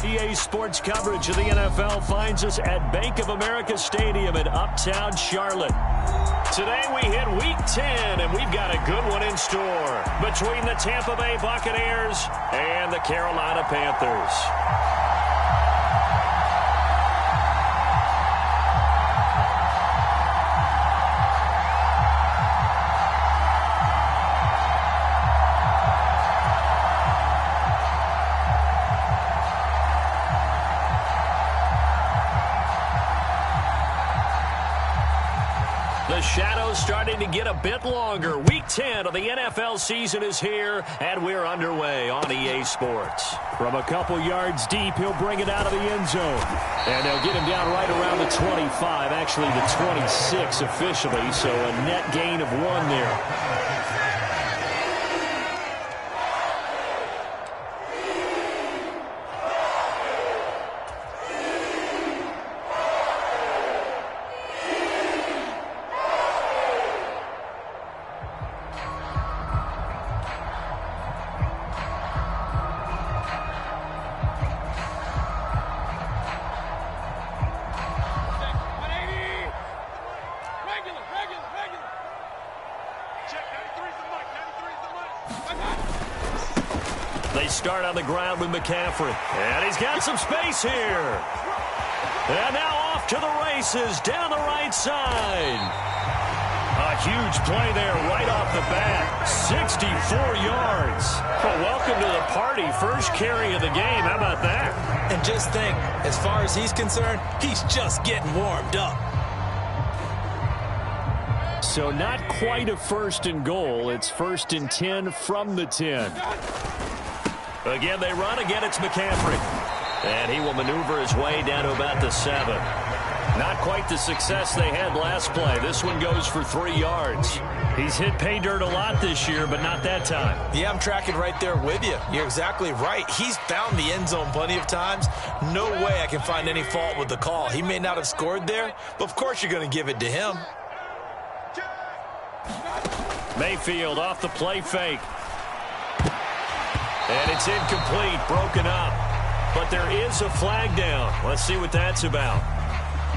PA Sports coverage of the NFL finds us at Bank of America Stadium in Uptown Charlotte. Today we hit Week 10, and we've got a good one in store between the Tampa Bay Buccaneers and the Carolina Panthers. The shadow's starting to get a bit longer. Week 10 of the NFL season is here, and we're underway on EA Sports. From a couple yards deep, he'll bring it out of the end zone. And they'll get him down right around the 25, actually the 26 officially, so a net gain of 1 there. They start on the ground with McCaffrey. And he's got some space here. And now off to the races down the right side. A huge play there right off the bat. 64 yards. Well, welcome to the party. First carry of the game. How about that? And just think, as far as he's concerned, he's just getting warmed up. So not quite a 1st and goal. It's 1st and 10 from the 10. Again, they run. Again, it's McCaffrey. And he will maneuver his way down to about the 7. Not quite the success they had last play. This one goes for 3 yards. He's hit pay dirt a lot this year, but not that time. Yeah, I'm tracking right there with you. You're exactly right. He's found the end zone plenty of times. No way I can find any fault with the call. He may not have scored there, but of course you're going to give it to him. Mayfield off the play fake. And it's incomplete, broken up. But there is a flag down. Let's see what that's about.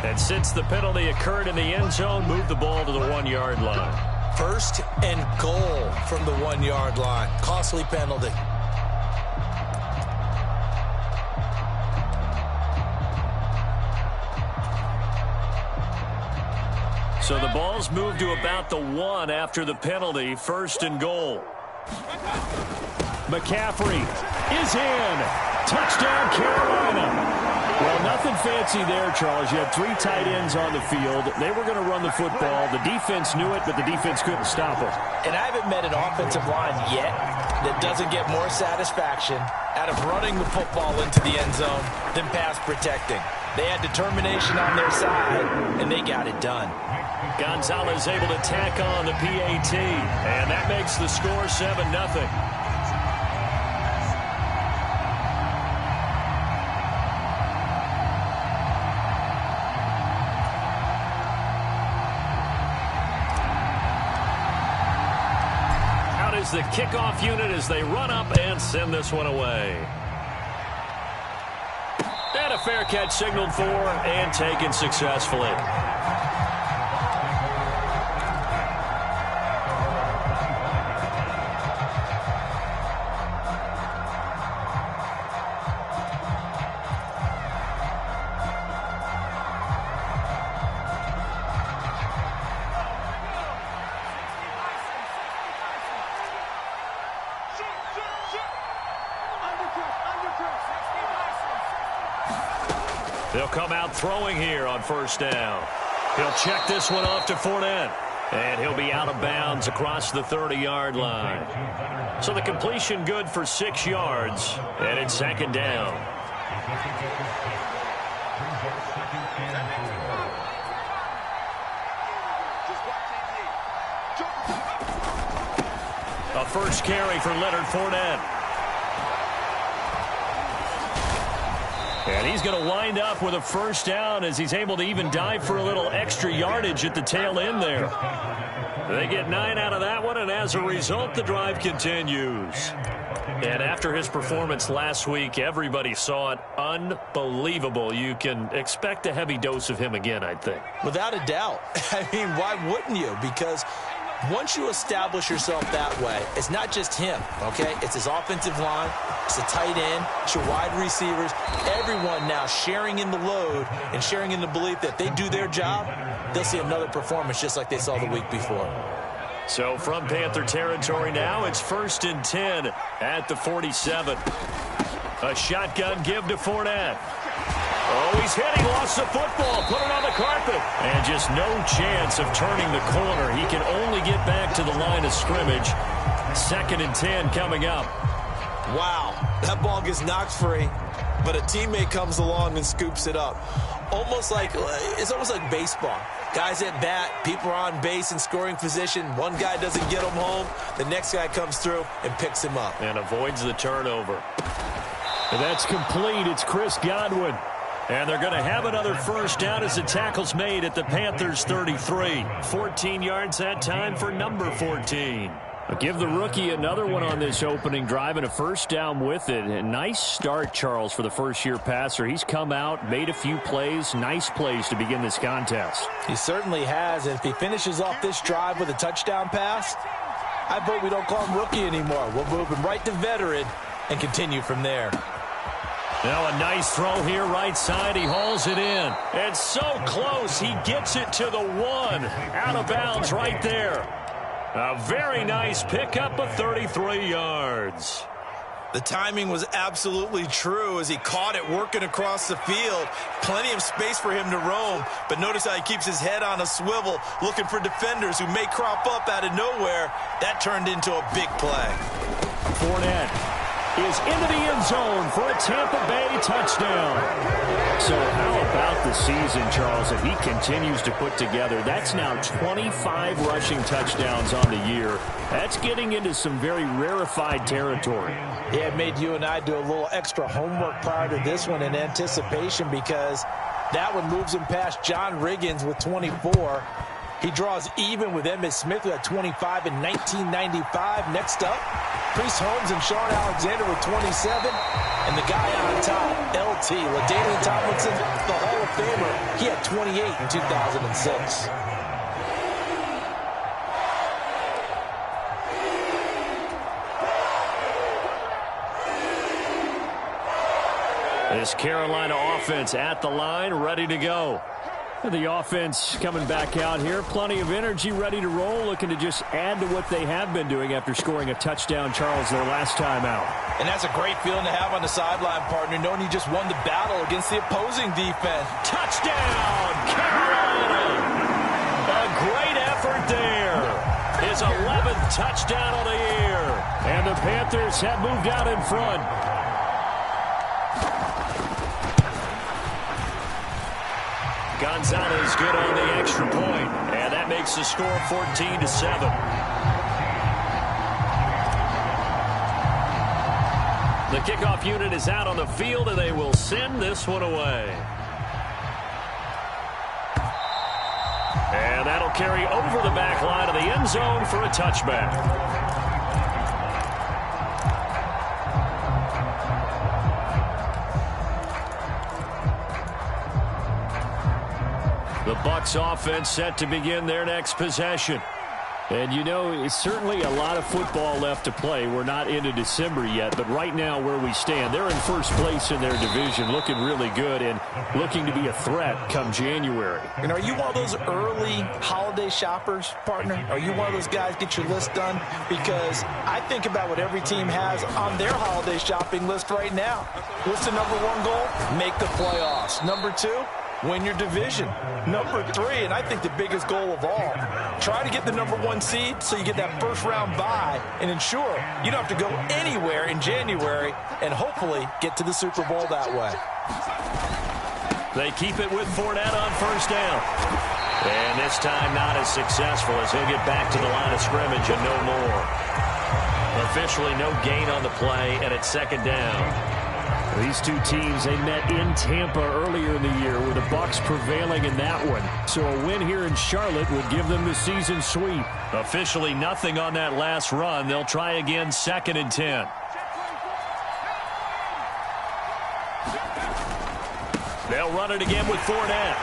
And since the penalty occurred in the end zone, move the ball to the 1-yard line. 1st and goal from the 1-yard line. Costly penalty. So the ball's moved to about the 1 after the penalty. 1st and goal. McCaffrey is in. Touchdown, Carolina. Well, nothing fancy there, Charles. You had 3 tight ends on the field. They were going to run the football. The defense knew it, but the defense couldn't stop it. And I haven't met an offensive line yet that doesn't get more satisfaction out of running the football into the end zone than pass protecting. They had determination on their side, and they got it done. Gonzalez able to tack on the PAT, and that makes the score 7-0. Out is the kickoff unit as they run up and send this one away. And a fair catch signaled for and taken successfully. They'll come out throwing here on 1st down. He'll check this one off to Fournette. And he'll be out of bounds across the 30-yard line. So the completion good for 6 yards. And it's 2nd down. A first carry for Leonard Fournette. And he's going to wind up with a 1st down as he's able to even dive for a little extra yardage at the tail end there. They get 9 out of that one, and as a result, the drive continues. And after his performance last week, everybody saw it. Unbelievable. You can expect a heavy dose of him again, I think. Without a doubt. I mean, why wouldn't you? Because once you establish yourself that way, it's not just him, okay? It's his offensive line, it's the tight end, it's your wide receivers, everyone now sharing in the load and sharing in the belief that they do their job, they'll see another performance just like they saw the week before. So from Panther territory now, it's 1st and 10 at the 47. A shotgun give to Fournette. Oh, he's hit. He lost the football. Put it on the carpet. And just no chance of turning the corner. He can only get back to the line of scrimmage. 2nd and 10 coming up. Wow, that ball gets knocked free, but a teammate comes along and scoops it up. It's almost like baseball. Guys at bat, people are on base in scoring position. One guy doesn't get him home. The next guy comes through and picks him up. And avoids the turnover. And that's complete. It's Chris Godwin. And they're going to have another first down as the tackle's made at the Panthers' 33. 14 yards that time for number 14. Give the rookie another one on this opening drive and a first down with it. A nice start, Charles, for the first-year passer. He's come out, made a few plays, nice plays to begin this contest. He certainly has. And if he finishes off this drive with a touchdown pass, I vote we don't call him rookie anymore. We'll move him right to veteran and continue from there. Now a nice throw here right side. He hauls it in. And so close. He gets it to the 1. Out of bounds right there. A very nice pickup of 33 yards. The timing was absolutely true as he caught it working across the field. Plenty of space for him to roam, but notice how he keeps his head on a swivel, looking for defenders who may crop up out of nowhere. That turned into a big play. Fournette is into the end zone for a Tampa Bay touchdown. So how about the season, Charles, that he continues to put together? That's now 25 rushing touchdowns on the year. That's getting into some very rarefied territory. Yeah, it made you and I do a little extra homework prior to this one in anticipation because that one moves him past John Riggins with 24. He draws even with Emmitt Smith at 25 in 1995. Next up, Priest Holmes and Sean Alexander with 27. And the guy on top, LT, LaDainian Tomlinson, the Hall of Famer, he had 28 in 2006. This Carolina offense at the line, ready to go. The offense coming back out here. Plenty of energy, ready to roll, looking to just add to what they have been doing after scoring a touchdown, Charles, their last time out. And that's a great feeling to have on the sideline, partner, knowing you just won the battle against the opposing defense. Touchdown, Carolina! A great effort there. His 11th touchdown of the year. And the Panthers have moved out in front. Gonzalez good on the extra point, and that makes the score 14-7. The kickoff unit is out on the field, and they will send this one away. And that'll carry over the back line of the end zone for a touchback. The Bucs offense set to begin their next possession. And, you know, it's certainly a lot of football left to play. We're not into December yet, but right now where we stand, they're in first place in their division, looking really good and looking to be a threat come January. And are you one of those early holiday shoppers, partner? Are you one of those guys get your list done? Because I think about what every team has on their holiday shopping list right now. What's the number one goal? Make the playoffs. Number two? Win your division. Number three, and I think the biggest goal of all, try to get the number one seed so you get that first round bye and ensure you don't have to go anywhere in January and hopefully get to the Super Bowl that way. They keep it with Fournette on first down. And this time not as successful as he'll get back to the line of scrimmage and no more. Officially no gain on the play, and it's second down. These two teams, they met in Tampa earlier in the year with the Bucs prevailing in that one. So a win here in Charlotte would give them the season sweep. Officially nothing on that last run. They'll try again, 2nd and 10. They'll run it again with Fournette.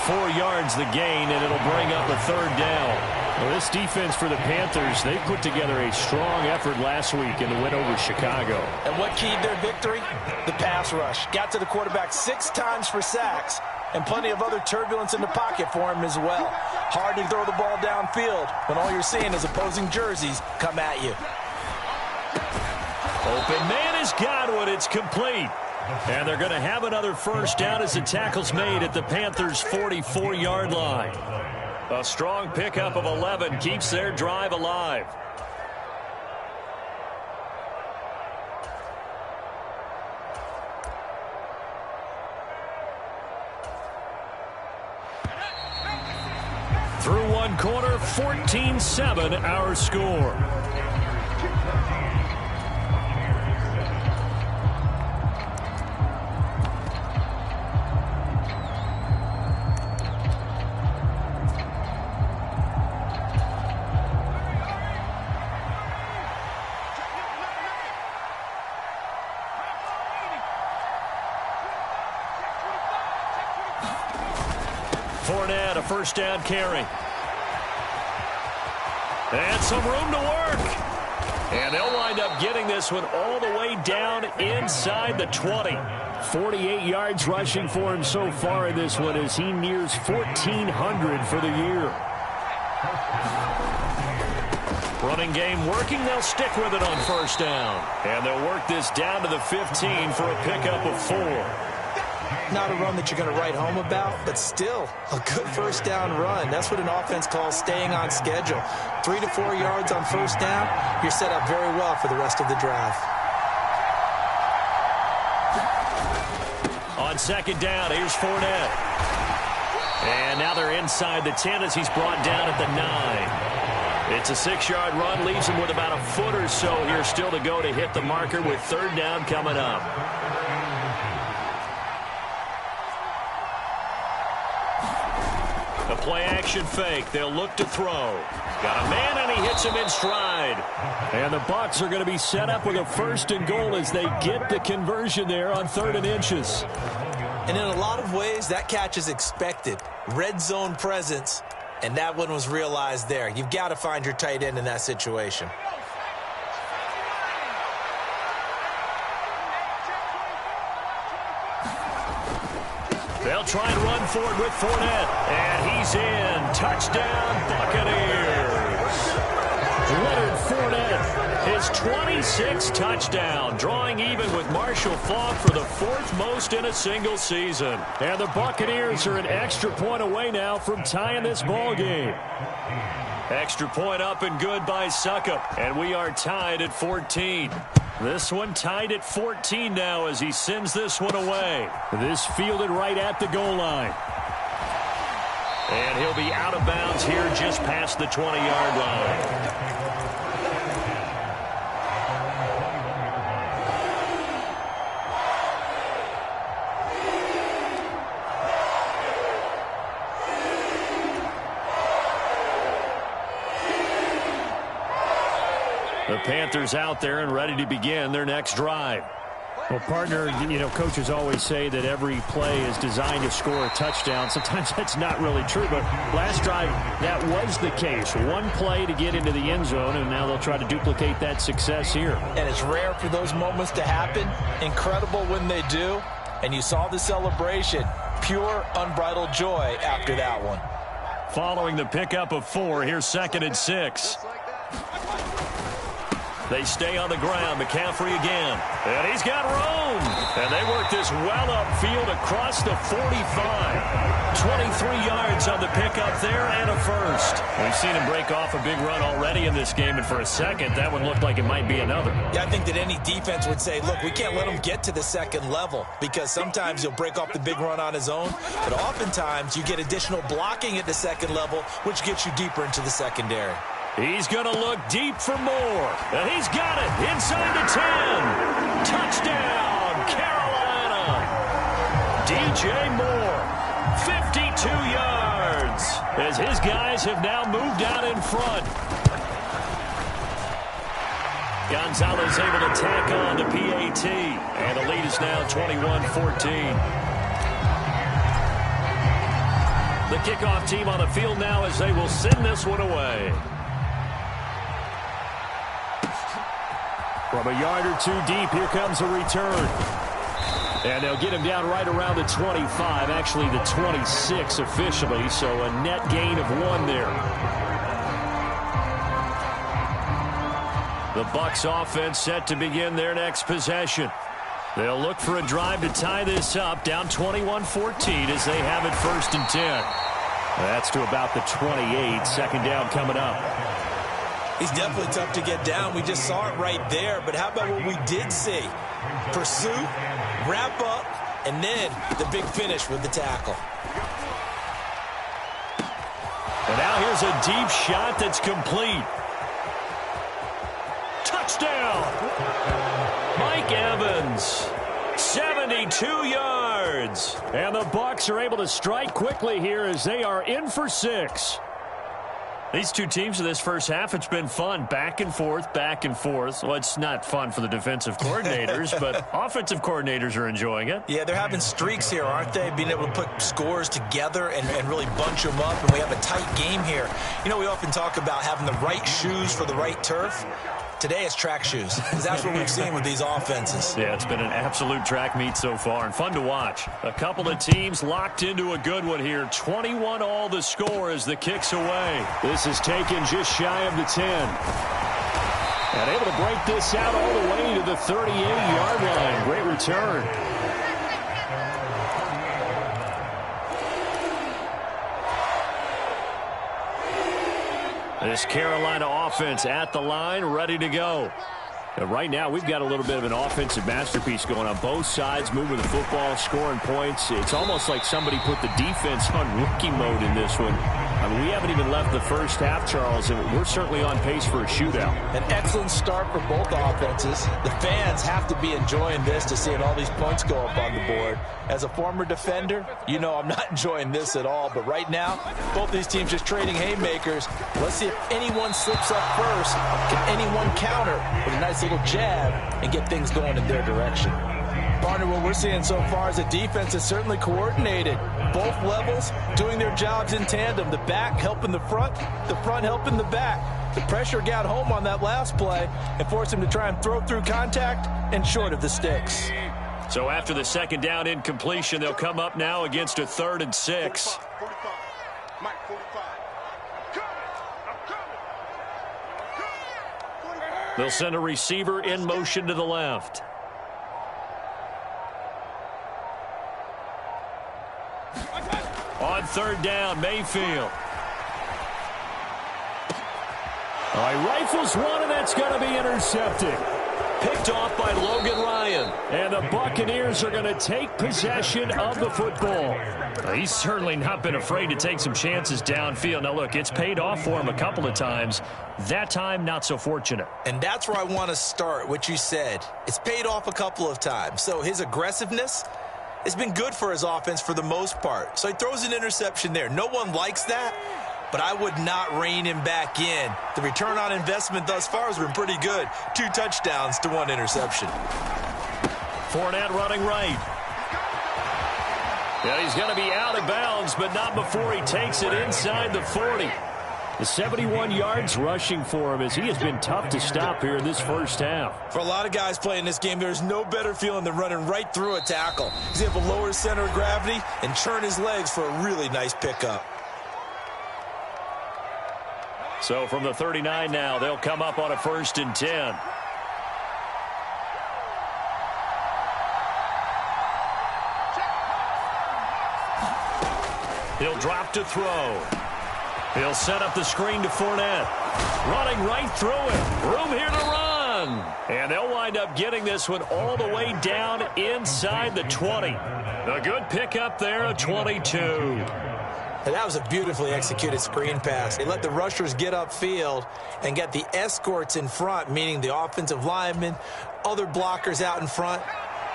4 yards the gain, and it'll bring up a third down. Well, this defense for the Panthers, they put together a strong effort last week in the win over Chicago. And what keyed their victory? The pass rush. Got to the quarterback 6 times for sacks, and plenty of other turbulence in the pocket for him as well. Hard to throw the ball downfield when all you're seeing is opposing jerseys come at you. Open man has got one. It's complete. And they're going to have another first down as the tackle's made at the Panthers' 44-yard line. A strong pickup of 11 keeps their drive alive. Through one quarter, 14-7 our score. Fournette, a first down carry. And some room to work. And they'll wind up getting this one all the way down inside the 20. 48 yards rushing for him so far in this one as he nears 1,400 for the year. Running game working. They'll stick with it on first down. And they'll work this down to the 15 for a pickup of 4. Not a run that you're going to write home about, but still a good first down run. That's what an offense calls staying on schedule. 3 to 4 yards on first down, you're set up very well for the rest of the drive. On second down, here's Fournette. And now they're inside the 10 as he's brought down at the 9. It's a 6-yard run, leaves him with about a foot or so here still to go to hit the marker with third down coming up. A play-action fake. They'll look to throw. Got a man, and he hits him in stride. And the Bucs are going to be set up with a first and goal as they get the conversion there on 3rd and inches. And in a lot of ways, that catch is expected. Red zone presence, and that one was realized there. You've got to find your tight end in that situation. They'll try and run forward with Fournette. And he's in. Touchdown, Buccaneers. Leonard Fournette, his 26th touchdown, drawing even with Marshall Faulk for the 4th most in a single season. And the Buccaneers are an extra point away now from tying this ball game. Extra point up and good by Suckup. And we are tied at 14. This one tied at 14 now as he sends this one away. This fielded right at the goal line. And he'll be out of bounds here just past the 20-yard line. The Panthers out there and ready to begin their next drive. Well, partner, coaches always say that every play is designed to score a touchdown. Sometimes that's not really true, but last drive, that was the case. One play to get into the end zone, and now they'll try to duplicate that success here. And it's rare for those moments to happen. Incredible when they do. And you saw the celebration. Pure, unbridled joy after that one. Following the pickup of 4, here's 2nd and 6. They stay on the ground. McCaffrey again. And he's got room. And they work this well upfield across the 45. 23 yards on the pickup there and a first. We've seen him break off a big run already in this game, and for a second, that one looked like it might be another. Yeah, I think that any defense would say, look, we can't let him get to the second level because sometimes he'll break off the big run on his own, but oftentimes you get additional blocking at the second level, which gets you deeper into the secondary. He's going to look deep for more. And he's got it inside the 10. Touchdown, Carolina. DJ Moore, 52 yards, as his guys have now moved out in front. Gonzalez able to tack on the PAT. And the lead is now 21-14. The kickoff team on the field now as they will send this one away. From a yard or two deep, here comes a return. And they'll get him down right around the 25, actually the 26 officially, so a net gain of 1 there. The Bucs offense set to begin their next possession. They'll look for a drive to tie this up, down 21-14 as they have it 1st and 10. That's to about the 28, 2nd down coming up. He's definitely tough to get down. We just saw it right there. But how about what we did see? Pursuit, wrap up, and then the big finish with the tackle. And now here's a deep shot that's complete. Touchdown! Mike Evans, 72 yards. And the Bucs are able to strike quickly here as they are in for 6. These two teams in this first half, it's been fun. Back and forth, back and forth. Well, it's not fun for the defensive coordinators, but offensive coordinators are enjoying it. Yeah, they're having streaks here, aren't they? Being able to put scores together and really bunch them up, and we have a tight game here. You know, we often talk about having the right shoes for the right turf. Today it's track shoes, because that's what we've seen with these offenses. Yeah, it's been an absolute track meet so far, and fun to watch. A couple of teams locked into a good one here. 21 all the score as the kick's away. This is taken just shy of the 10. And able to break this out all the way to the 38-yard line. Great return. This Carolina offense at the line, ready to go. And right now, we've got a little bit of an offensive masterpiece going on both sides, moving the football, scoring points. It's almost like somebody put the defense on rookie mode in this one. I mean, we haven't even left the first half, Charles, and we're certainly on pace for a shootout. An excellent start for both offenses. The fans have to be enjoying this to seeing all these points go up on the board. As a former defender, you know I'm not enjoying this at all. But right now, both these teams just trading haymakers. Let's see if anyone slips up first. Can anyone counter with a nice little jab and get things going in their direction? Partner, what we're seeing so far is a defense that's certainly coordinated. Both levels doing their jobs in tandem. The back helping the front helping the back. The pressure got home on that last play and forced him to try and throw through contact and short of the sticks. So after the 2nd down incompletion, they'll come up now against a 3rd and 6. They'll send a receiver in motion to the left. On 3rd down, Mayfield. All right, rifles one, and that's going to be intercepted. Picked off by Logan Ryan. And the Buccaneers are going to take possession of the football. He's certainly not been afraid to take some chances downfield. Now, look, it's paid off for him a couple of times. That time, not so fortunate. And that's where I want to start, what you said. It's paid off a couple of times. So his aggressiveness has been good for his offense for the most part. So he throws an interception there. No one likes that, but I would not rein him back in. The return on investment thus far has been pretty good. 2 touchdowns to 1 interception. Fournette running right. Yeah, he's going to be out of bounds, but not before he takes it inside the 40. The 71 yards rushing for him as he has been tough to stop here in this first half. For a lot of guys playing this game, there's no better feeling than running right through a tackle. He's able to lower his center of gravity and churn his legs for a really nice pickup. So from the 39 now, they'll come up on a 1st and 10. He'll drop to throw. He'll set up the screen to Fournette. Running right through it. Room here to run. And they'll wind up getting this one all the way down inside the 20. A good pickup there of 22. And that was a beautifully executed screen pass. They let the rushers get upfield and get the escorts in front, meaning the offensive linemen, other blockers out in front,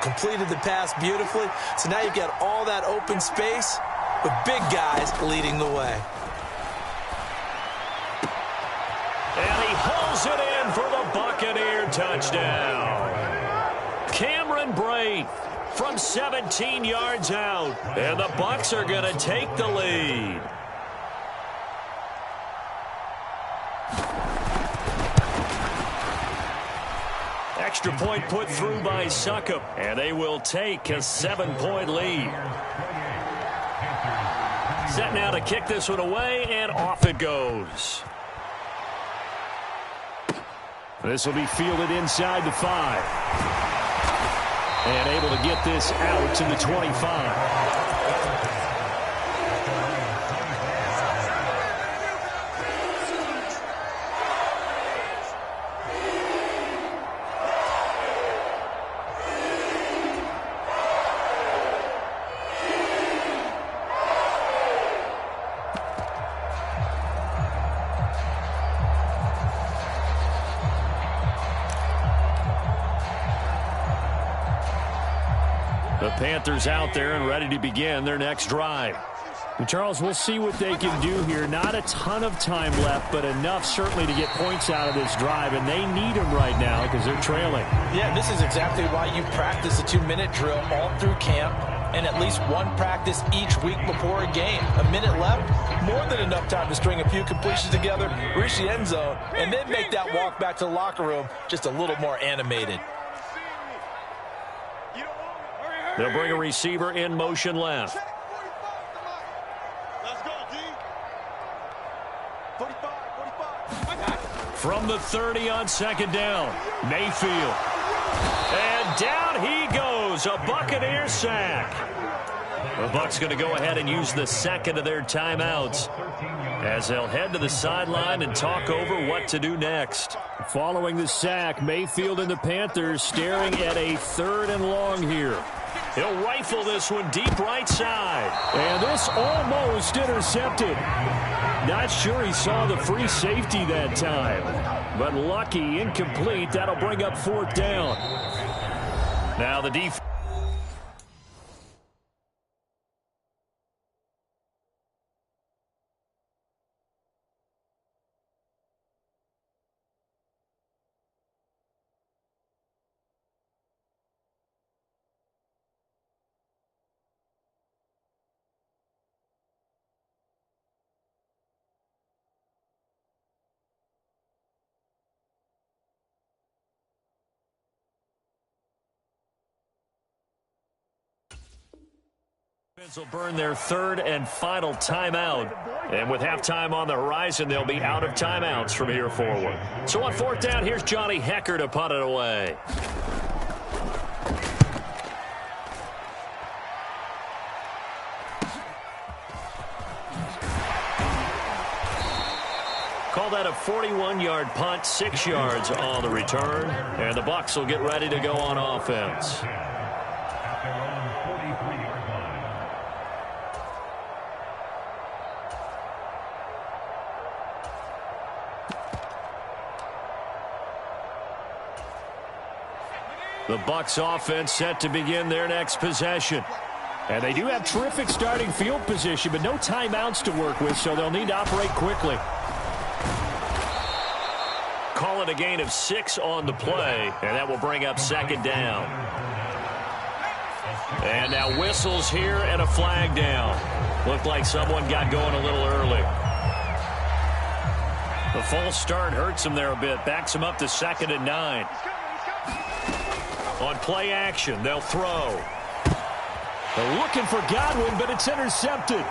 completed the pass beautifully. So now you've got all that open space with big guys leading the way. And he hauls Throws it in for the Buccaneer touchdown. Cameron Brate from 17 yards out. And the Bucs are going to take the lead. Extra point put through by Succop. And they will take a 7-point lead. Set now to kick this one away, and off it goes. This will be fielded inside the 5. And able to get this out to the 25. The Panthers out there and ready to begin their next drive. And Charles, we'll see what they can do here. Not a ton of time left, but enough certainly to get points out of this drive, and they need them right now because they're trailing. Yeah, this is exactly why you practice a 2-minute drill all through camp and at least one practice each week before a game. A minute left, more than enough time to string a few completions together, reach the end zone, and then make that walk back to the locker room just a little more animated. They'll bring a receiver in motion left. Let's go, D. 45. From the 30 on second down, Mayfield. And down he goes, a Buccaneer sack. The Bucs going to go ahead and use the second of their timeouts as they'll head to the sideline and talk over what to do next. Following the sack, Mayfield and the Panthers staring at a 3rd and long here. He'll rifle this one deep right side. And this almost intercepted. Not sure he saw the free safety that time. But lucky, incomplete. That'll bring up 4th down. Now the defense. Will burn their 3rd and final timeout. And with halftime on the horizon, they'll be out of timeouts from here forward. So on 4th down, here's Johnny Hekker to punt it away. Call that a 41-yard punt, 6 yards on the return. And the Bucs will get ready to go on offense. The Bucs offense set to begin their next possession. And they do have terrific starting field position, but no timeouts to work with, so they'll need to operate quickly. Call it a gain of 6 on the play, and that will bring up 2nd down. And now whistles here and a flag down. Looked like someone got going a little early. The false start hurts him there a bit, backs him up to 2nd and 9. On play action, they'll throw. They're looking for Godwin, but it's intercepted.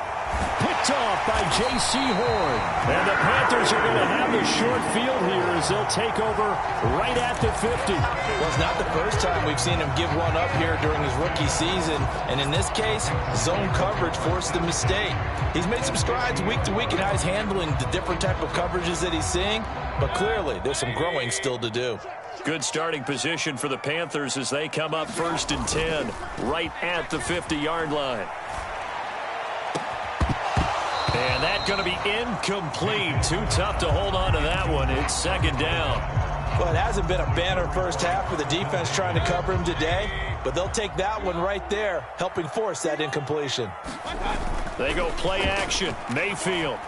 Picked off by J.C. Horn. And the Panthers are going to have the short field here as they'll take over right at the 50. Well, it's not the first time we've seen him give one up here during his rookie season. And in this case, zone coverage forced the mistake. He's made some strides week to week in how he's handling the different type of coverages that he's seeing. But clearly, there's some growing still to do. Good starting position for the Panthers as they come up 1st and 10 right at the 50-yard line. And that's going to be incomplete. Too tough to hold on to that one. It's 2nd down. Well, it hasn't been a banner first half for the defense trying to cover him today, but they'll take that one right there, helping force that incompletion. They go play action. Mayfield.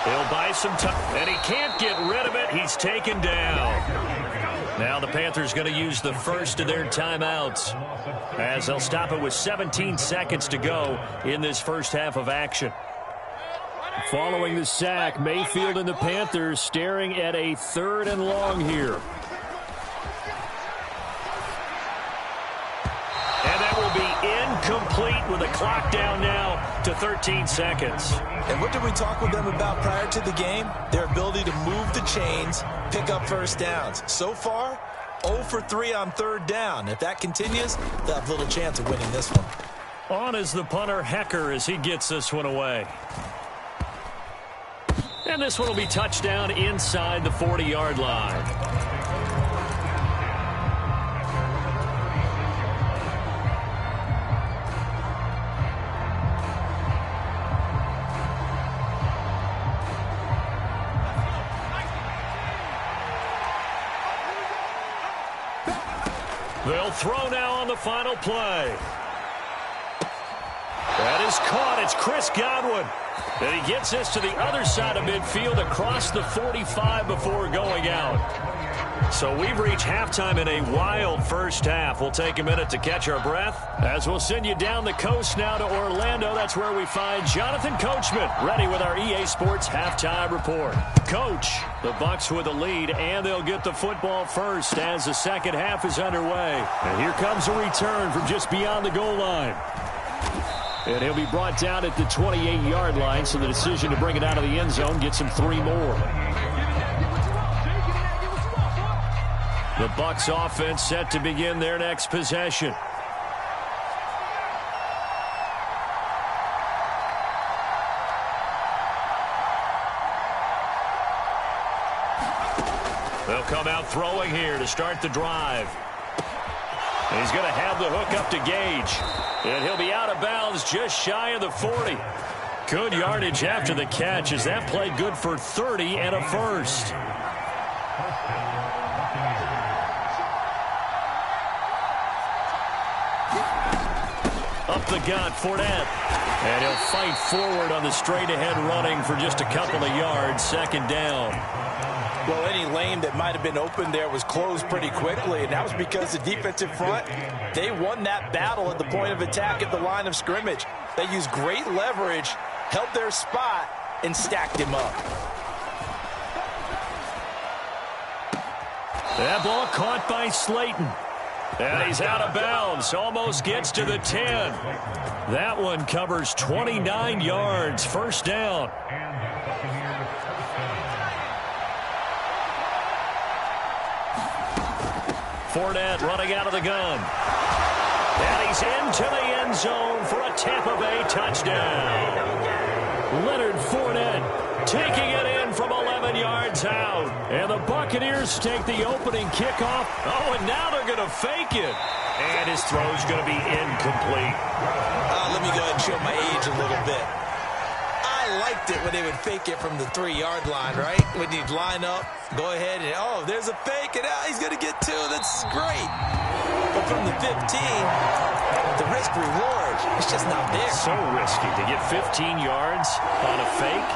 He'll buy some time, and he can't get rid of it. He's taken down. Now the Panthers going to use the first of their timeouts as they'll stop it with 17 seconds to go in this first half of action. Following the sack, Mayfield and the Panthers staring at a 3rd and long here. And that will be incomplete with the clock down now to 13 seconds. And what did we talk with them about prior to the game? Their ability to move the chains, pick up first downs. So far, 0 for 3 on 3rd down. If that continues, they'll have little chance of winning this one. On is the punter, Hecker, as he gets this one away. And this one will be touchdown inside the 40-yard line. They'll throw now on the final play. That is caught. It's Chris Godwin. And he gets this to the other side of midfield across the 45 before going out. So we've reached halftime in a wild first half. We'll take a minute to catch our breath as we'll send you down the coast now to Orlando. That's where we find Jonathan Coachman ready with our EA Sports halftime report. Coach, the Bucs with the lead, and they'll get the football first as the second half is underway. And here comes a return from just beyond the goal line. And he'll be brought down at the 28-yard line, so the decision to bring it out of the end zone gets him 3 more. The Bucs offense set to begin their next possession. They'll come out throwing here to start the drive. He's going to have the hook up to Gage. And he'll be out of bounds just shy of the 40. Good yardage after the catch as that play good for 30 and a first. Up the gut, Fournette. And he'll fight forward on the straight-ahead running for just a couple of yards, 2nd down. Well, any lane that might have been open there was closed pretty quickly, and that was because the defensive front, they won that battle at the point of attack at the line of scrimmage. They used great leverage, held their spot, and stacked him up. That ball caught by Slayton. And he's out of bounds, almost gets to the 10. That one covers 29 yards, 1st down. Fournette running out of the gun. And he's into the end zone for a Tampa Bay touchdown. Leonard Fournette taking it in from 11 yards out. And the Buccaneers take the opening kickoff. Oh, and now they're going to fake it. And his throw's going to be incomplete. Let me go ahead and show my age a little bit. I liked it when they would fake it from the 3-yard line, right? When you'd line up, go ahead and, oh, there's a fake, and he's going to get 2. That's great. But from the 15, the risk-reward, it's just not there. So risky to get 15 yards on a fake.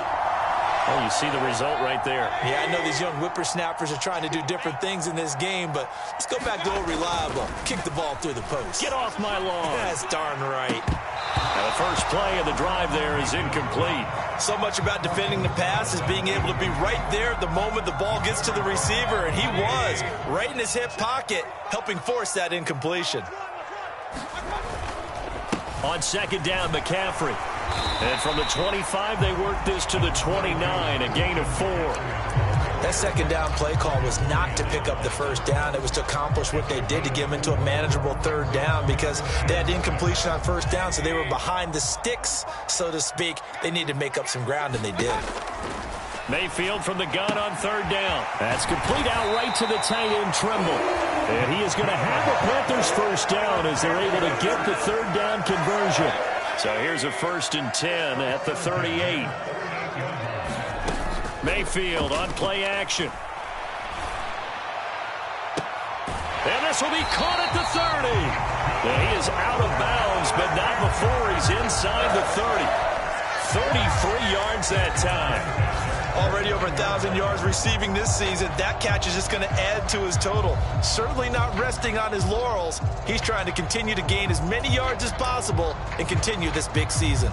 Oh, you see the result right there. Yeah, I know these young whippersnappers are trying to do different things in this game, but let's go back to old reliable. Kick the ball through the post. Get off my lawn. That's darn right. And the first play of the drive there is incomplete. So much about defending the pass is being able to be right there at the moment the ball gets to the receiver, and he was right in his hip pocket, helping force that incompletion. On 2nd down, McCaffrey. And from the 25, they work this to the 29, a gain of 4. That 2nd down play call was not to pick up the 1st down. It was to accomplish what they did to get them into a manageable 3rd down because they had incompletion on 1st down, so they were behind the sticks, so to speak. They needed to make up some ground, and they did. Mayfield from the gun on 3rd down. That's complete out right to the tight end, Trimble. And he is going to have the Panthers 1st down as they're able to get the 3rd down conversion. So here's a 1st and 10 at the 38. Mayfield on play action. And this will be caught at the 30. And he is out of bounds, but not before he's inside the 30. 33 yards that time. Already over 1,000 yards receiving this season. That catch is just going to add to his total. Certainly not resting on his laurels. He's trying to continue to gain as many yards as possible and continue this big season.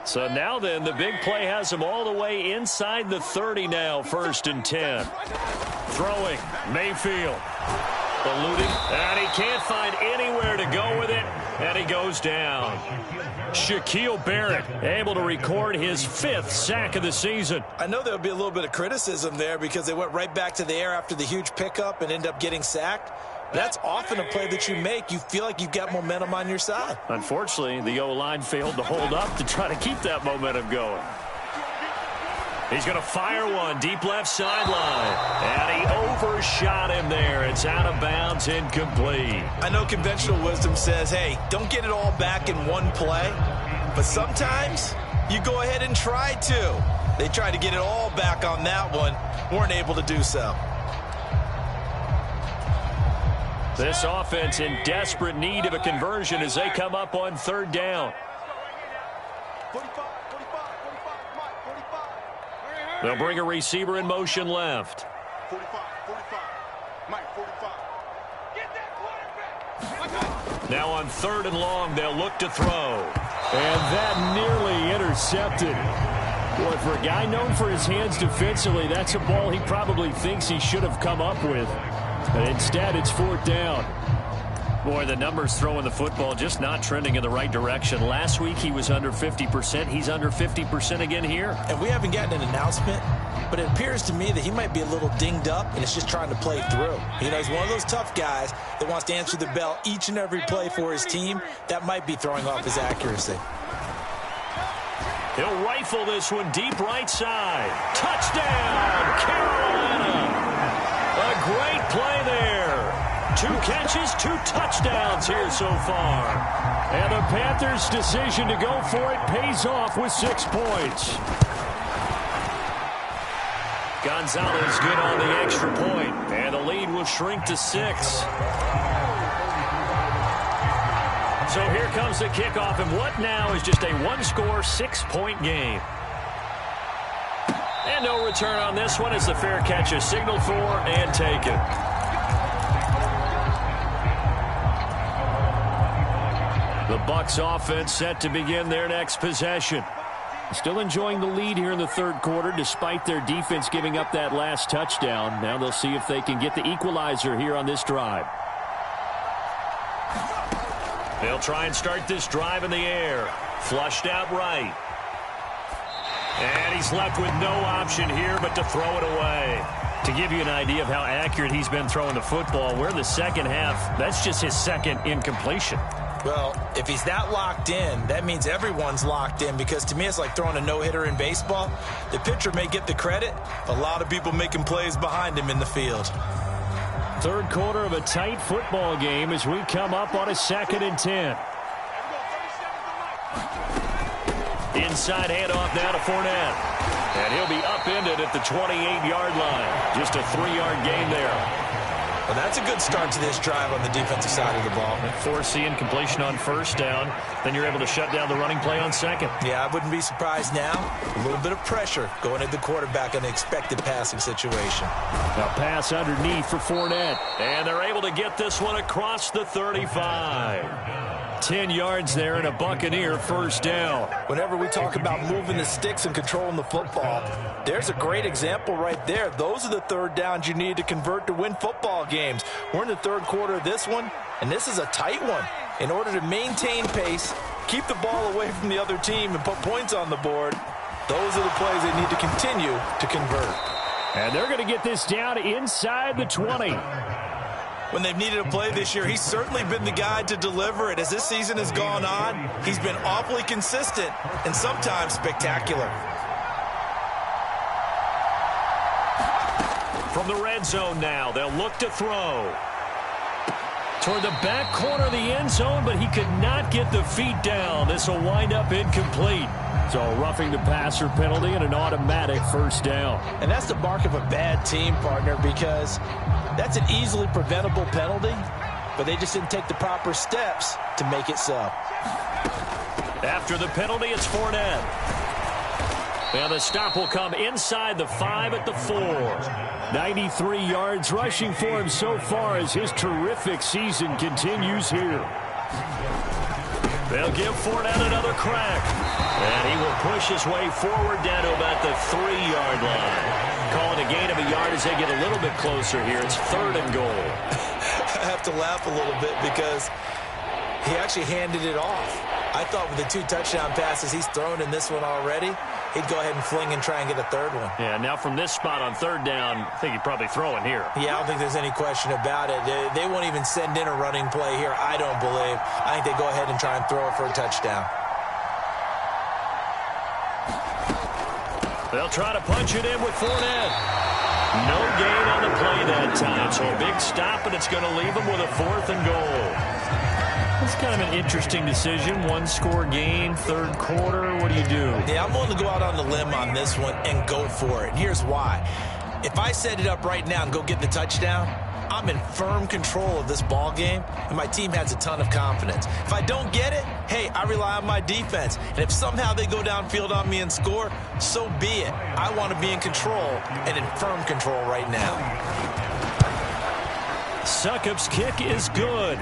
So now then, the big play has him all the way inside the 30 now, 1st and 10. Throwing, Mayfield. Eluding, and he can't find anywhere to go with it, and he goes down. Shaquille Barrett able to record his 5th sack of the season. I know there'll be a little bit of criticism there because they went right back to the air after the huge pickup and end up getting sacked. That's often a play that you make. You feel like you've got momentum on your side. Unfortunately, the O-line failed to hold up to try to keep that momentum going. He's going to fire one deep left sideline. And he overshot him there. It's out of bounds, incomplete. I know conventional wisdom says, hey, don't get it all back in one play. But sometimes you go ahead and try to. They tried to get it all back on that one. Weren't able to do so. This offense in desperate need of a conversion as they come up on 3rd down. They'll bring a receiver in motion left. 45. Mike, 45. Get that quarterback. Now on 3rd and long, they'll look to throw. And that nearly intercepted. Boy, for a guy known for his hands defensively, that's a ball he probably thinks he should have come up with. But instead, it's 4th down. Boy, the numbers throwing the football just not trending in the right direction. Last week, he was under 50%. He's under 50% again here. And we haven't gotten an announcement, but it appears to me that he might be a little dinged up and is just trying to play through. You know, he's one of those tough guys that wants to answer the bell each and every play for his team. That might be throwing off his accuracy. He'll rifle this one deep right side. Touchdown, Carolina. A great play there. 2 catches, 2 touchdowns here so far. And the Panthers' decision to go for it pays off with 6 points. Gonzalez good on the extra point, and the lead will shrink to 6. So here comes the kickoff, and what now is just a 1-score, 6-point game. And no return on this one as the fair catch is signaled for and taken. The Bucs offense set to begin their next possession. Still enjoying the lead here in the 3rd quarter despite their defense giving up that last touchdown. Now they'll see if they can get the equalizer here on this drive. They'll try and start this drive in the air. Flushed out right. And he's left with no option here but to throw it away. To give you an idea of how accurate he's been throwing the football, we're in the 2nd half. That's just his 2nd incompletion. Well, if he's that locked in, that means everyone's locked in, because to me it's like throwing a no-hitter in baseball. The pitcher may get the credit, a lot of people making plays behind him in the field. 3rd quarter of a tight football game as we come up on a 2nd and 10. Inside handoff now to Fournette. And he'll be upended at the 28-yard line. Just a 3-yard gain there. Well, that's a good start to this drive on the defensive side of the ball. Forcing completion on 1st down. Then you're able to shut down the running play on 2nd. Yeah, I wouldn't be surprised now. A little bit of pressure going at the quarterback in an expected passing situation. Now pass underneath for Fournette. And they're able to get this one across the 35. 10 yards there and a Buccaneer 1st down. Whenever we talk about moving the sticks and controlling the football, there's a great example right there. Those are the 3rd downs you need to convert to win football games. We're in the 3rd quarter of this one, and this is a tight one. In order to maintain pace, keep the ball away from the other team, and put points on the board, those are the plays they need to continue to convert. And they're going to get this down inside the 20. When they've needed a play this year, he's certainly been the guy to deliver it. As this season has gone on, he's been awfully consistent and sometimes spectacular. From the red zone now, they'll look to throw. Toward the back corner of the end zone, but he could not get the feet down. This will wind up incomplete. So a roughing the passer penalty and an automatic first down. And that's the mark of a bad team, partner, because that's an easily preventable penalty, but they just didn't take the proper steps to make it so. After the penalty, it's Fournette. And the stop will come inside the 5 at the 4. 93 yards rushing for him so far as his terrific season continues here. They'll give Fournette another crack. And he will push his way forward down to about the 3-yard line. Calling a gain of a yard as they get a little bit closer here. It's 3rd and goal. I have to laugh a little bit because he actually handed it off. I thought with the 2 touchdown passes he's thrown in this one already, he'd go ahead and fling and try and get a 3rd one. Yeah, now from this spot on 3rd down, I think he'd probably throw in here. Yeah, I don't think there's any question about it. They won't even send in a running play here, I don't believe. I think they go ahead and try and throw it for a touchdown. They'll try to punch it in with Fournette. No gain on the play that time, so a big stop, and it's going to leave them with a 4th and goal. It's kind of an interesting decision. 1-score game, 3rd quarter. What do you do? Yeah, I'm willing to go out on the limb on this one and go for it. Here's why. If I set it up right now and go get the touchdown, I'm in firm control of this ball game, and my team has a ton of confidence. If I don't get it, hey, I rely on my defense. And if somehow they go downfield on me and score, so be it. I want to be in control and in firm control right now. Succop's kick is good.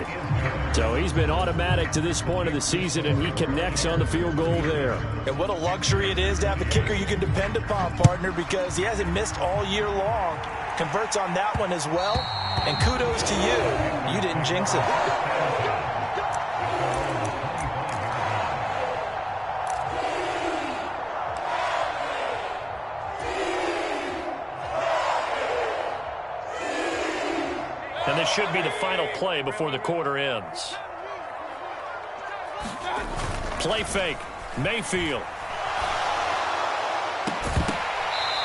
So he's been automatic to this point of the season, and he connects on the field goal there. And what a luxury it is to have a kicker you can depend upon, partner, because he hasn't missed all year long. Converts on that one as well. And kudos to you. You didn't jinx it. And this should be the final play before the quarter ends. Play fake. Mayfield.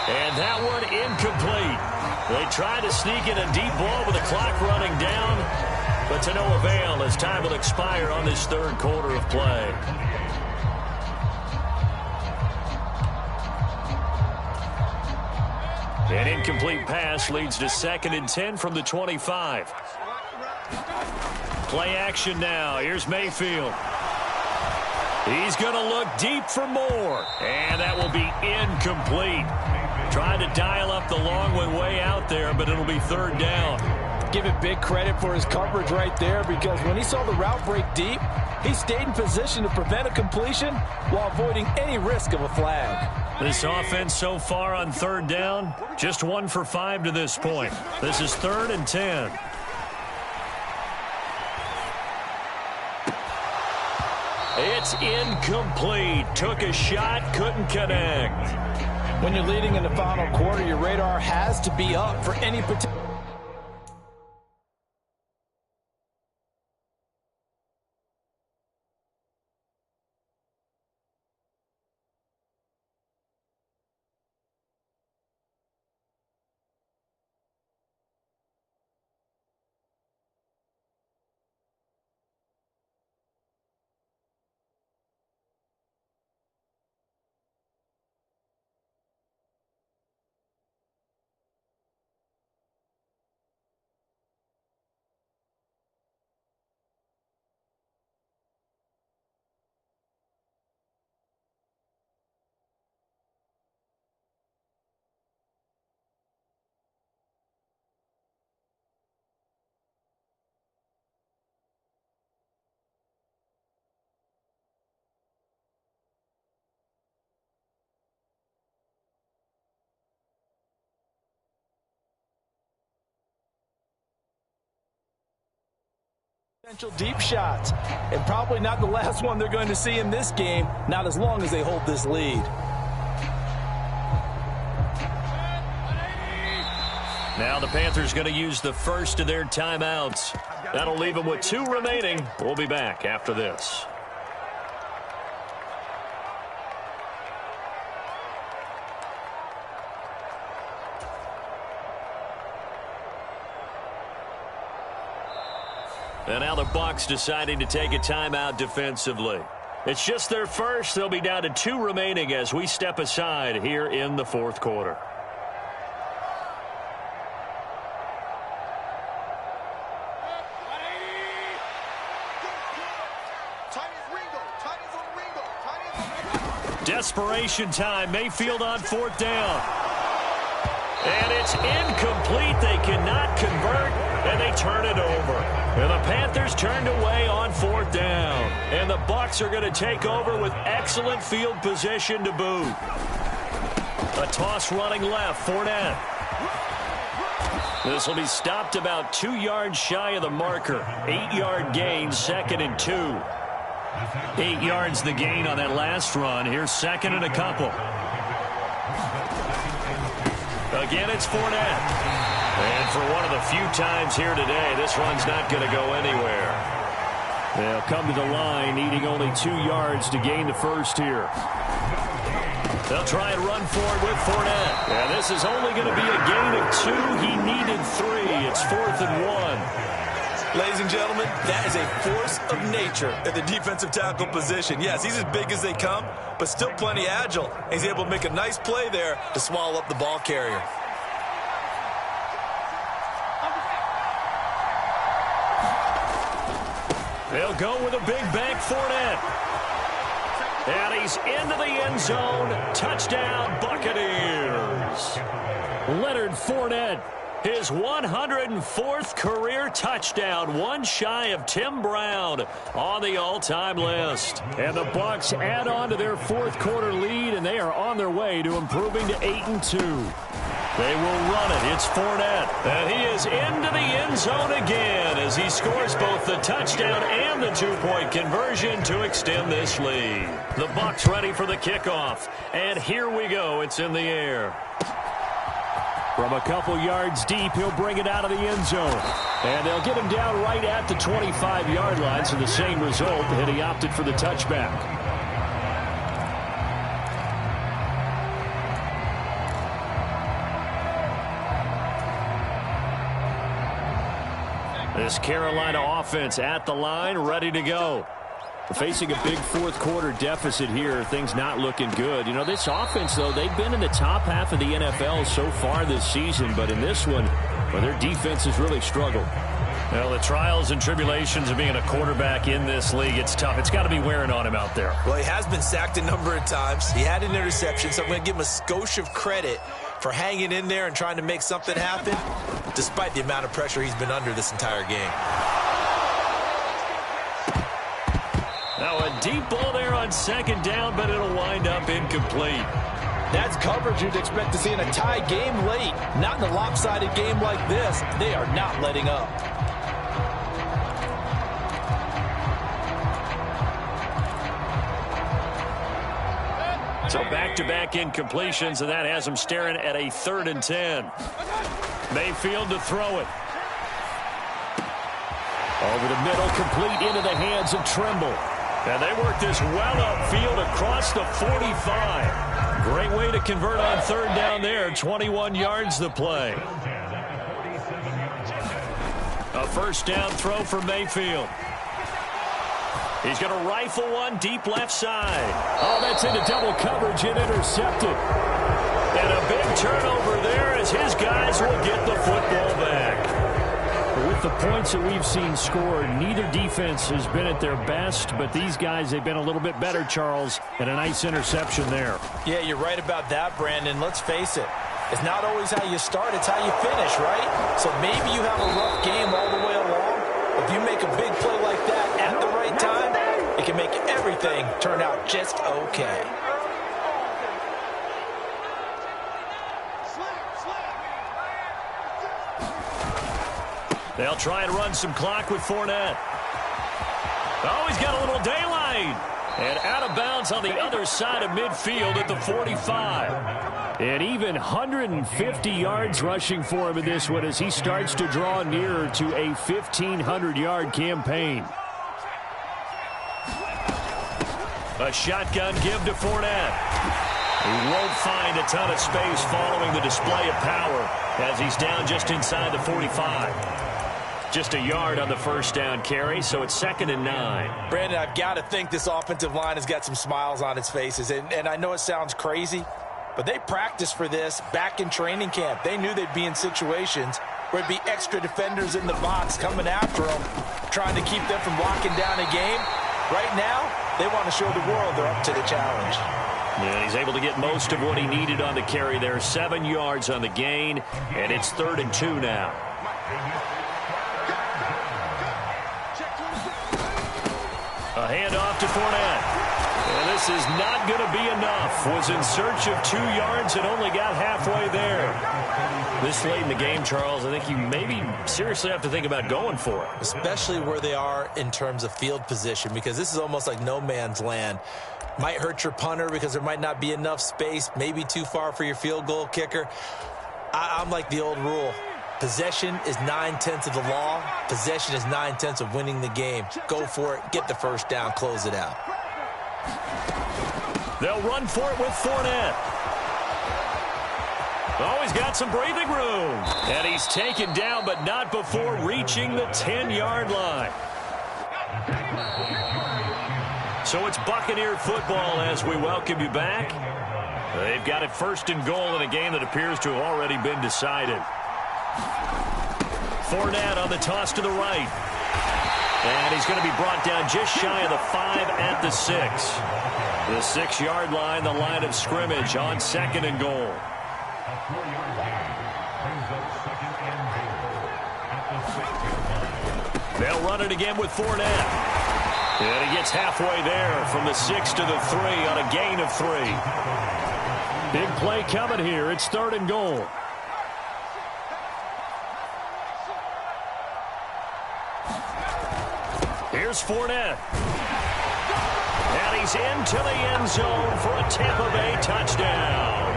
And that one incomplete. They tried to sneak in a deep ball with the clock running down, but to no avail as time will expire on this 3rd quarter of play. An incomplete pass leads to 2nd and 10 from the 25. Play action now. Here's Mayfield. He's going to look deep for more. And that will be incomplete. Trying to dial up the long one way out there, but it'll be 3rd down. Give it big credit for his coverage right there, because when he saw the route break deep, he stayed in position to prevent a completion while avoiding any risk of a flag. This offense so far on 3rd down, just 1 for 5 to this point. This is 3rd and 10. It's incomplete. Took a shot, couldn't connect. When you're leading in the final quarter, your radar has to be up for any particular. Potential deep shots, and probably not the last one they're going to see in this game, not as long as they hold this lead. Now the Panthers going to use the first of their timeouts. That'll leave them with 2 remaining. We'll be back after this. And now the Bucs deciding to take a timeout defensively. It's just their first. They'll be down to 2 remaining as we step aside here in the fourth quarter. Desperation time. Mayfield on 4th down. And it's incomplete. They cannot convert, and they turn it over. And the Panthers turned away on 4th down. And the Bucs are going to take over with excellent field position to boot. A toss running left, Fournette. This will be stopped about 2 yards shy of the marker. 8-yard gain, 2nd and 2. 8 yards the gain on that last run. Here's 2nd and a couple. Again, it's Fournette. And for one of the few times here today, this run's not going to go anywhere. They'll come to the line, needing only 2 yards to gain the first here. They'll try and run for it with Fournette. And this is only going to be a gain of 2. He needed 3. It's 4th and 1. Ladies and gentlemen, that is a force of nature at the defensive tackle position. Yes, he's as big as they come, but still plenty agile. He's able to make a nice play there to swallow up the ball carrier. They'll go with a big bank Fournette. And he's into the end zone. Touchdown, Buccaneers. Leonard Fournette. His 104th career touchdown, one shy of Tim Brown on the all-time list. And the Bucs add on to their fourth quarter lead, and they are on their way to improving to 8-2. They will run it. It's Fournette. And he is into the end zone again as he scores both the touchdown and the two-point conversion to extend this lead. The Bucs ready for the kickoff. And here we go. It's in the air. From a couple yards deep, he'll bring it out of the end zone. And they'll get him down right at the 25-yard line, so the same result, and he opted for the touchback. This Carolina offense at the line, ready to go. Facing a big fourth quarter deficit here, things not looking good. You know, this offense, though, they've been in the top half of the NFL so far this season, but in this one, well, their defense has really struggled. Well, the trials and tribulations of being a quarterback in this league, it's tough. It's got to be wearing on him out there. Well, he has been sacked a number of times. He had an interception, so I'm going to give him a skosh of credit for hanging in there and trying to make something happen, despite the amount of pressure he's been under this entire game. Now a deep ball there on second down, but it'll wind up incomplete. That's coverage you'd expect to see in a tie game late. Not in a lopsided game like this. They are not letting up. So back-to-back incompletions, and that has them staring at a 3rd and 10. Mayfield to throw it. Over the middle, complete into the hands of Trimble. And they work this well upfield across the 45. Great way to convert on 3rd down there. 21 yards the play. A first down throw for Mayfield. He's going to rifle one deep left side. Oh, that's into double coverage and intercepted. And a big turnover there as his guys will get the football back. With the points that we've seen scored, neither defense has been at their best, but these guys, they've been a little bit better, Charles, and a nice interception there. Yeah, you're right about that, Brandon. Let's face it. It's not always how you start, it's how you finish, right? So maybe you have a rough game all the way along. If you make a big play like that at the right time, it can make everything turn out just okay. They'll try and run some clock with Fournette. Oh, he's got a little daylight. And out of bounds on the other side of midfield at the 45. And even 150 yards rushing for him in this one as he starts to draw nearer to a 1,500-yard campaign. A shotgun give to Fournette. He won't find a ton of space following the display of power as he's down just inside the 45. Just a yard on the first down carry, so it's 2nd and 9. Brandon, I've got to think this offensive line has got some smiles on its faces. And I know it sounds crazy, but they practiced for this back in training camp. They knew they'd be in situations where there'd be extra defenders in the box coming after them, trying to keep them from locking down a game. Right now, they want to show the world they're up to the challenge. And he's able to get most of what he needed on the carry there. 7 yards on the gain, and it's 3rd and 2 now. A handoff to Fournette. And this is not going to be enough. Was in search of 2 yards and only got halfway there. This late in the game, Charles, I think you maybe seriously have to think about going for it. Especially where they are in terms of field position, because this is almost like no man's land. Might hurt your punter because there might not be enough space, maybe too far for your field goal kicker. I'm like the old rule. Possession is 9/10 of the law. Possession is 9/10 of winning the game. Go for it. Get the first down. Close it out. They'll run for it with Fournette. Oh, he's got some breathing room. And he's taken down, but not before reaching the 10-yard line. So it's Buccaneer football as we welcome you back. They've got it 1st and goal in a game that appears to have already been decided. Fournette on the toss to the right. And he's going to be brought down just shy of the 5 at the 6. The 6-yard line, the line of scrimmage on 2nd and goal. They'll run it again with Fournette. And he gets halfway there from the 6 to the 3 on a gain of 3. Big play coming here. It's 3rd and goal. Here's Fournette. And he's into the end zone for a Tampa Bay touchdown.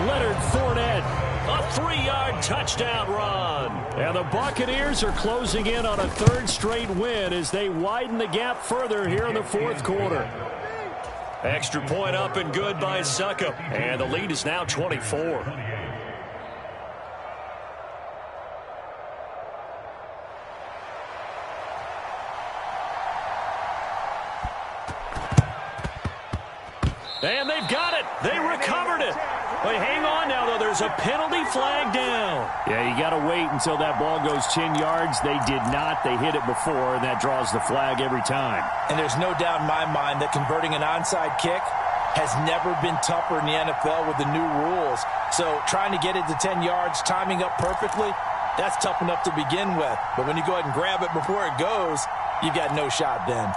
Leonard Fournette, a 3-yard touchdown run. And the Buccaneers are closing in on a 3rd straight win as they widen the gap further here in the 4th quarter. Extra point up and good by Succop. And the lead is now 24. And they've got it. They recovered it. Wait, hang on now, though. There's a penalty flag down. Yeah, you got to wait until that ball goes 10 yards. They did not. They hit it before, and that draws the flag every time. And there's no doubt in my mind that converting an onside kick has never been tougher in the NFL with the new rules. So trying to get it to 10 yards, timing up perfectly, that's tough enough to begin with. But when you go ahead and grab it before it goes, you've got no shot then.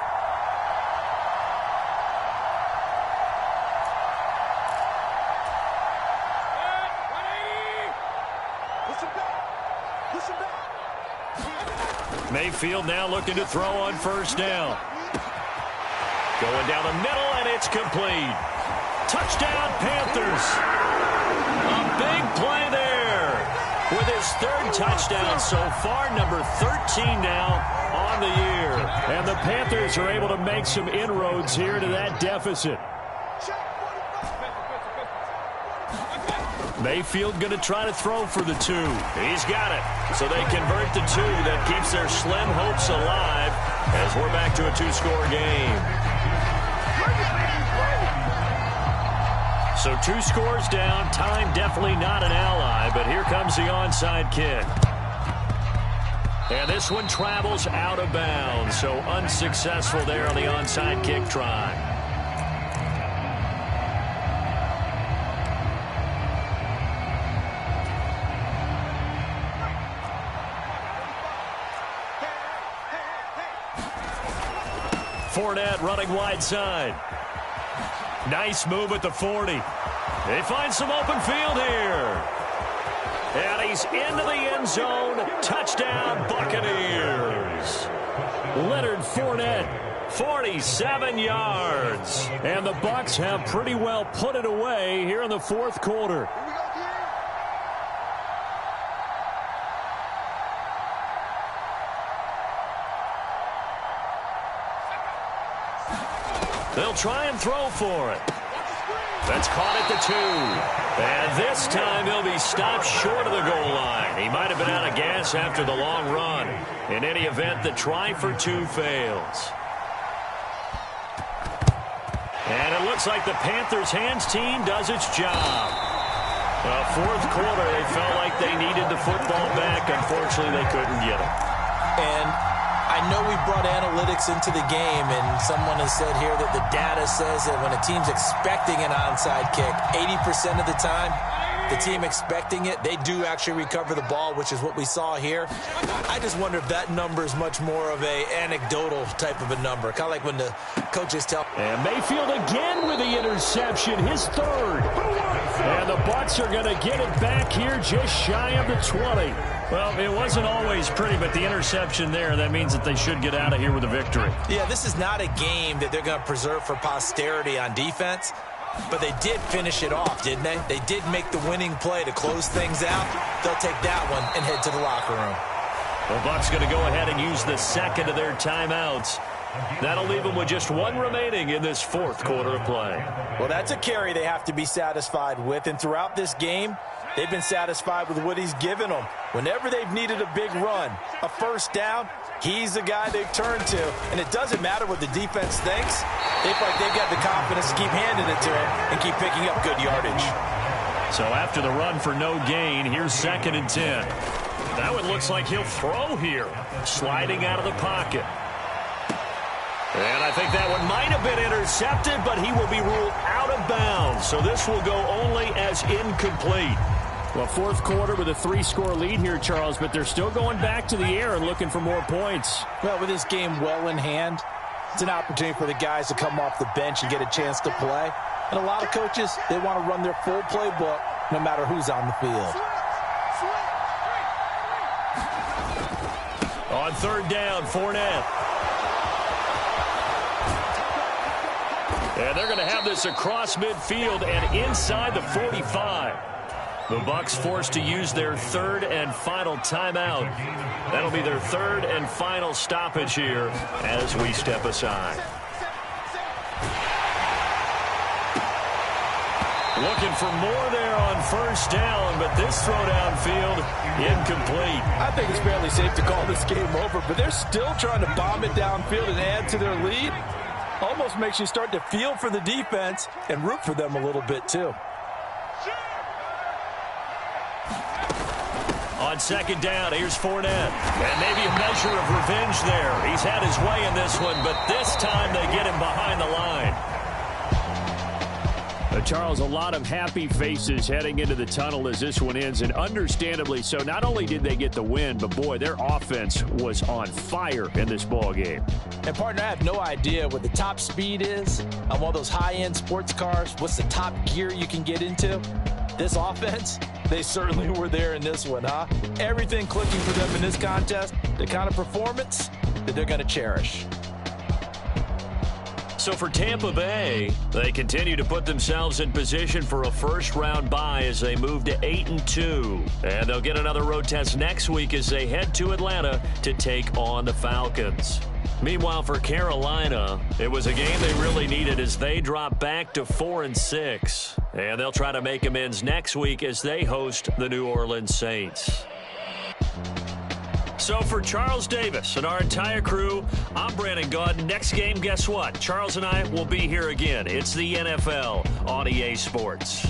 Mayfield now looking to throw on 1st down. Going down the middle, and it's complete. Touchdown, Panthers. A big play there. With his 3rd touchdown so far, number 13 now on the year. And the Panthers are able to make some inroads here to that deficit. Mayfield going to try to throw for the 2. He's got it. So they convert the 2. That keeps their slim hopes alive as we're back to a 2-score game. So 2 scores down. Time definitely not an ally, but here comes the onside kick. And this one travels out of bounds, so unsuccessful there on the onside kick try. Fournette running wide side. Nice move at the 40. They find some open field here. And he's into the end zone. Touchdown, Buccaneers. Leonard Fournette, 47 yards. And the Bucs have pretty well put it away here in the 4th quarter. They'll try and throw for it. That's caught at the 2. And this time he'll be stopped short of the goal line. He might have been out of gas after the long run. In any event, the try for two fails. And it looks like the Panthers' hands team does its job. Well, fourth quarter, they felt like they needed the football back. Unfortunately, they couldn't get it. And I know we brought analytics into the game, and someone has said here that the data says that when a team's expecting an onside kick, 80% of the time, the team expecting it, they do actually recover the ball, which is what we saw here. I just wonder if that number is much more of a anecdotal type of a number, kind of like when the coaches tell. And Mayfield again with the interception, his third. And the Bucs are going to get it back here just shy of the 20. Well, it wasn't always pretty, but the interception there, that means that they should get out of here with a victory. Yeah, this is not a game that they're going to preserve for posterity on defense. But they did finish it off, didn't they? They did make the winning play to close things out. They'll take that one and head to the locker room. The Bucs going to go ahead and use the second of their timeouts. That'll leave them with just one remaining in this fourth quarter of play. Well, that's a carry they have to be satisfied with. And throughout this game, they've been satisfied with what he's given them. Whenever they've needed a big run, a first down, he's the guy they've turned to. And it doesn't matter what the defense thinks. They feel like they've got the confidence to keep handing it to him and keep picking up good yardage. So after the run for no gain, here's 2nd and 10. That one looks like he'll throw here. Sliding out of the pocket. And I think that one might have been intercepted, but he will be ruled out of bounds. So this will go only as incomplete. Well, fourth quarter with a 3-score lead here, Charles, but they're still going back to the air and looking for more points. Well, with this game well in hand, it's an opportunity for the guys to come off the bench and get a chance to play. And a lot of coaches, they want to run their full playbook no matter who's on the field. On third down, Fournette. And they're going to have this across midfield and inside the 45. The Bucs forced to use their third and final timeout. That'll be their third and final stoppage here as we step aside. Looking for more there on first down, but this throw downfield incomplete. I think it's fairly safe to call this game over, but they're still trying to bomb it downfield and add to their lead. Almost makes you start to feel for the defense and root for them a little bit too. On second down, here's Fournette. And maybe a measure of revenge there. He's had his way in this one, but this time they get him behind the line. Charles, a lot of happy faces heading into the tunnel as this one ends, and understandably so. Not only did they get the win, but boy, their offense was on fire in this ball game. And partner, I have no idea what the top speed is on one of those high-end sports cars. What's the top gear you can get into? This offense, they certainly were there in this one, huh? Everything clicking for them in this contest, the kind of performance that they're going to cherish. So for Tampa Bay, they continue to put themselves in position for a first-round bye as they move to 8-2. And they'll get another road test next week as they head to Atlanta to take on the Falcons. Meanwhile, for Carolina, it was a game they really needed as they drop back to 4-6. And they'll try to make amends next week as they host the New Orleans Saints. So for Charles Davis and our entire crew, I'm Brandon Gaudin. Next game, guess what? Charles and I will be here again. It's the NFL on EA Sports.